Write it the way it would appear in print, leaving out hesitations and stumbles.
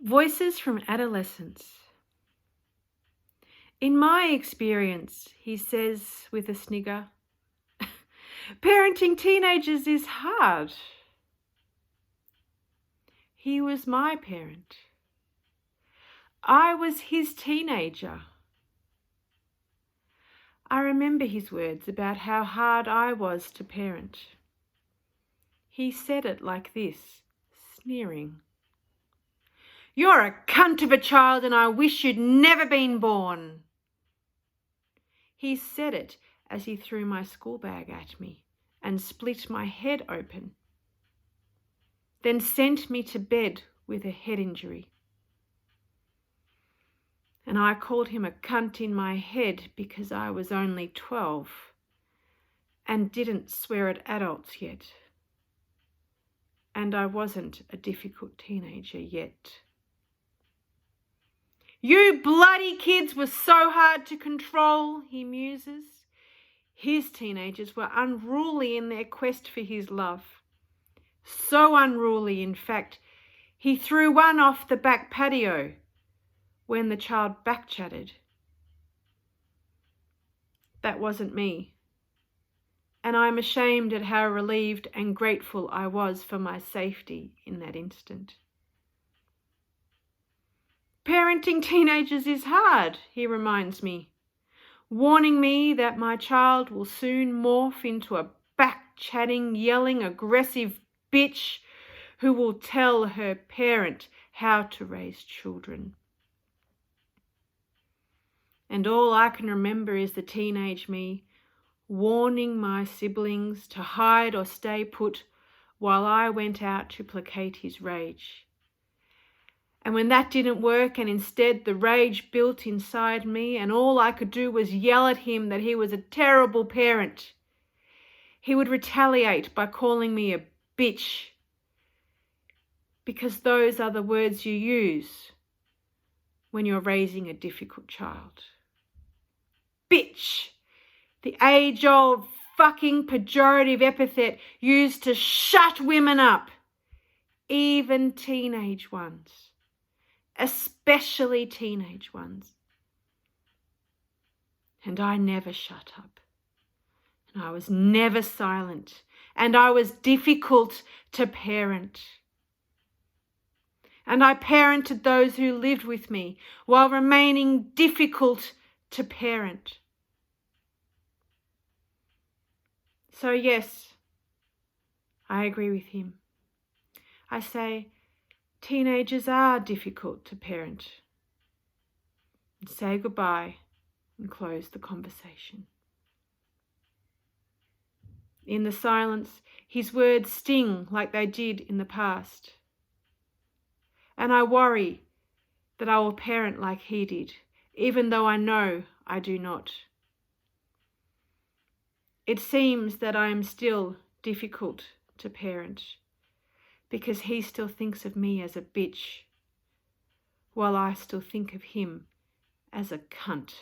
Voices from adolescence. In my experience, he says with a snigger, parenting teenagers is hard. He was my parent. I was his teenager. I remember his words about how hard I was to parent. He said it like this, sneering. You're a cunt of a child and I wish you'd never been born. He said it as he threw my school bag at me and split my head open, then sent me to bed with a head injury. And I called him a cunt in my head because I was only 12 and didn't swear at adults yet. And I wasn't a difficult teenager yet. You bloody kids were so hard to control, he muses. His teenagers were unruly in their quest for his love. So unruly, in fact, he threw one off the back patio when the child back-chatted. That wasn't me. And I'm ashamed at how relieved and grateful I was for my safety in that instant. Parenting teenagers is hard, he reminds me, warning me that my child will soon morph into a back-chatting, yelling, aggressive bitch who will tell her parent how to raise children. And all I can remember is the teenage me warning my siblings to hide or stay put while I went out to placate his rage. And when that didn't work and instead the rage built inside me and all I could do was yell at him that he was a terrible parent, he would retaliate by calling me a bitch, because those are the words you use when you're raising a difficult child. Bitch, the age-old fucking pejorative epithet used to shut women up, even teenage ones. Especially teenage ones. And I never shut up. And I was never silent. And I was difficult to parent. And I parented those who lived with me while remaining difficult to parent. So yes, I agree with him. I say, teenagers are difficult to parent. And say goodbye and close the conversation. In the silence, his words sting like they did in the past. And I worry that I will parent like he did, even though I know I do not. It seems that I am still difficult to parent, because he still thinks of me as a bitch, while I still think of him as a cunt.